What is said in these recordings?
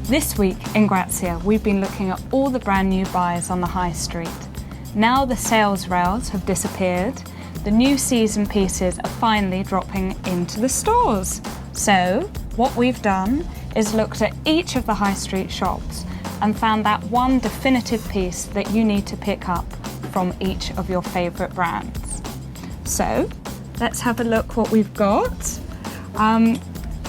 This week in Grazia, we've been looking at all the brand new buys on the high street. Now the sales rails have disappeared, the new season pieces are finally dropping into the stores. So what we've done is looked at each of the high street shops and found that one definitive piece that you need to pick up from each of your favourite brands. So let's have a look what we've got.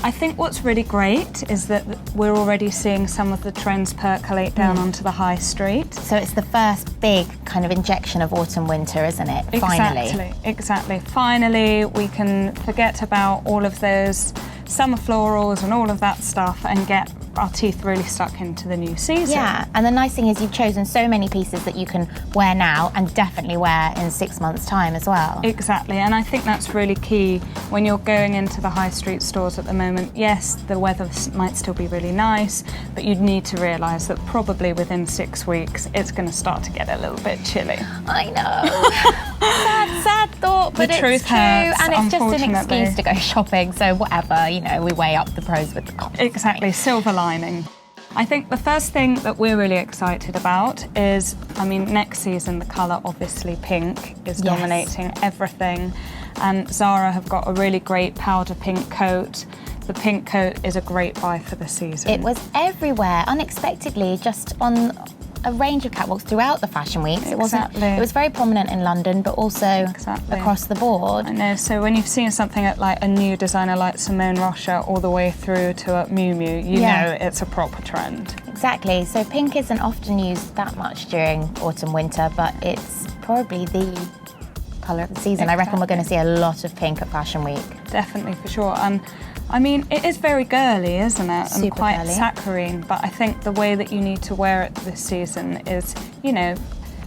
I think what's really great is that we're already seeing some of the trends percolate down onto the high street. So it's the first big kind of injection of autumn-winter, isn't it? Finally. Exactly. Finally, we can forget about all of those summer florals and all of that stuff and get our teeth really stuck into the new season. Yeah, and the nice thing is you've chosen so many pieces that you can wear now and definitely wear in 6 months' time as well. Exactly, and I think that's really key when you're going into the high street stores at the moment. Yes, the weather might still be really nice, but you need to realise that probably within 6 weeks it's going to start to get a little bit chilly. I know. sad thought, but it's true, and it's just an excuse to go shopping, so whatever, you know, we weigh up the pros with the cons. Exactly, silver lining. I think the first thing that we're really excited about is, next season the colour, obviously pink, is dominating everything, and Zara have got a really great powder pink coat. The pink coat is a great buy for the season. It was everywhere, unexpectedly, just on a range of catwalks throughout the fashion weeks. It was very prominent in London, but also across the board. I know, so when you've seen something at like a new designer like Simone Rocha all the way through to a Miu Miu, you know it's a proper trend. Exactly, so pink isn't often used that much during autumn winter, but it's probably the colour of the season. I reckon we're going to see a lot of pink at Fashion Week. Definitely, for sure. And it is very girly, isn't it? Super and quite girly. saccharine, but I think the way that you need to wear it this season is,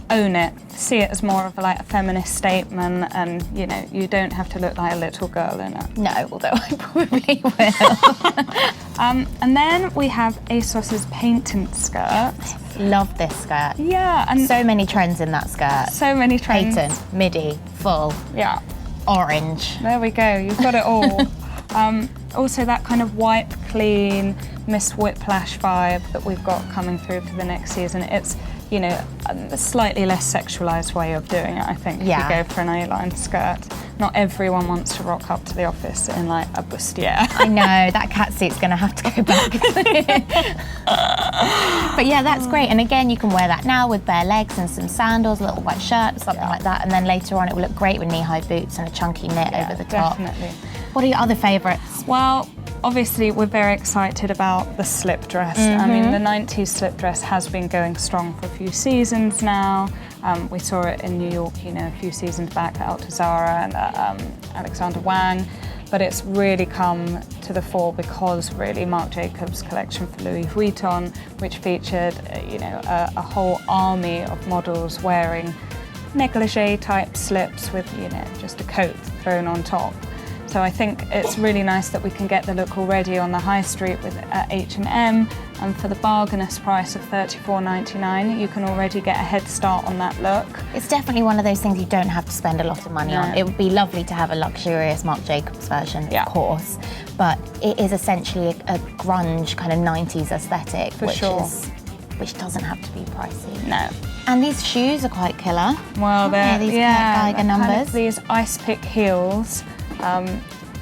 own it. See it as more of like a feminist statement, and, you don't have to look like a little girl in it. No, although I probably will. And then we have ASOS's patent skirt. Love this skirt. Yeah. And so many trends in that skirt. So many trends. Patent, midi, full. Yeah. Orange. There we go, you've got it all. Also that kind of wipe clean, Miss Whiplash vibe that we've got coming through for the next season. It's, a slightly less sexualised way of doing it, I think, if you go for an A-line skirt. Not everyone wants to rock up to the office in like a bustier. I know, that cat suit's going to have to go back. But yeah, that's great. And again, you can wear that now with bare legs and some sandals, a little white shirt, something like that. And then later on, it will look great with knee-high boots and a chunky knit over the top. Definitely. What are your other favourites? Well, obviously, we're very excited about the slip dress. The 90s slip dress has been going strong for a few seasons now. We saw it in New York, a few seasons back at Zara and Alexander Wang. But it's really come to the fore because really Marc Jacobs' collection for Louis Vuitton, which featured, a whole army of models wearing negligee-type slips with, just a coat thrown on top. So I think it's really nice that we can get the look already on the high street with H&M, and for the bargainous price of $34.99, you can already get a head start on that look. It's definitely one of those things you don't have to spend a lot of money on. It would be lovely to have a luxurious Marc Jacobs version, of course, but it is essentially a grunge kind of 90s aesthetic, which doesn't have to be pricey. No. And these shoes are quite killer. Well, they're these Geiger numbers. Kind of these ice pick heels.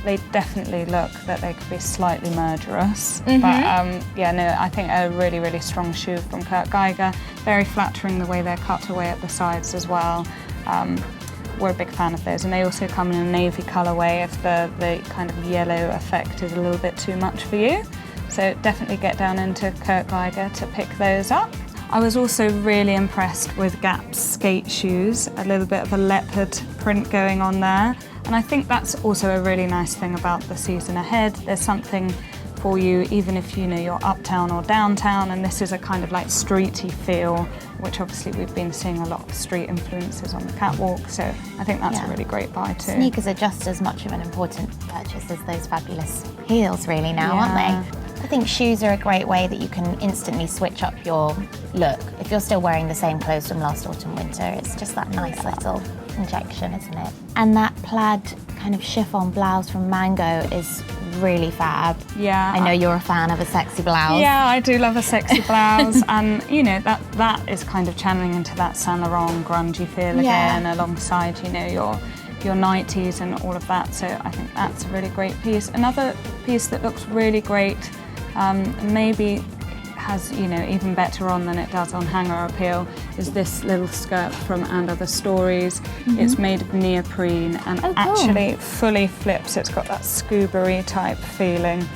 They definitely look that they could be slightly murderous. But I think a really, really strong shoe from Kurt Geiger. Very flattering the way they're cut away at the sides as well. We're a big fan of those, and they also come in a navy colourway if the kind of yellow effect is a little bit too much for you. So definitely get down into Kurt Geiger to pick those up. I was also really impressed with Gap's skate shoes, a little bit of a leopard print going on there. And I think that's also a really nice thing about the season ahead. There's something for you, even if you're uptown or downtown, and this is a kind of like streety feel, which obviously we've been seeing a lot of street influences on the catwalk, so I think that's a really great buy too. Sneakers are just as much of an important purchase as those fabulous heels really now, aren't they? I think shoes are a great way that you can instantly switch up your look. If you're still wearing the same clothes from last autumn winter, it's just that nice little injection, isn't it? And that plaid kind of chiffon blouse from Mango is really fab. Yeah. I know you're a fan of a sexy blouse. Yeah, I do love a sexy blouse, and you know that is kind of channeling into that Saint Laurent grungy feel again, alongside your 90s and all of that. So I think that's a really great piece. Another piece that looks really great, maybe has even better on than it does on hanger appeal, is this little skirt from And Other Stories. It's made of neoprene and actually fully flips. It's got that scuba-y type feeling.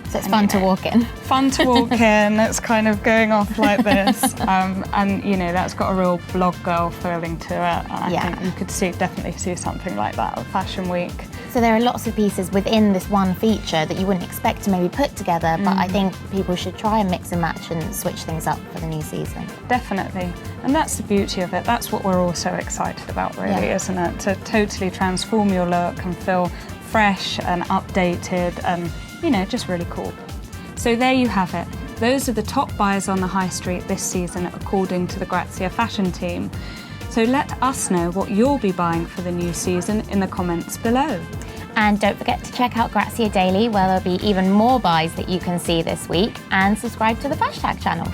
So it's fun to walk in. Fun to walk in. It's kind of going off like this, and that's got a real blog girl feeling to it. I think you could definitely see something like that at Fashion Week. So there are lots of pieces within this one feature that you wouldn't expect to maybe put together, but I think people should try and mix and match and switch things up for the new season. Definitely, and that's the beauty of it. That's what we're all so excited about, really, isn't it? To totally transform your look and feel fresh and updated and just really cool. So there you have it. Those are the top buys on the high street this season according to the Grazia fashion team. So let us know what you'll be buying for the new season in the comments below. And don't forget to check out Grazia Daily, where there'll be even more buys that you can see this week, and subscribe to the FASHTAG channel.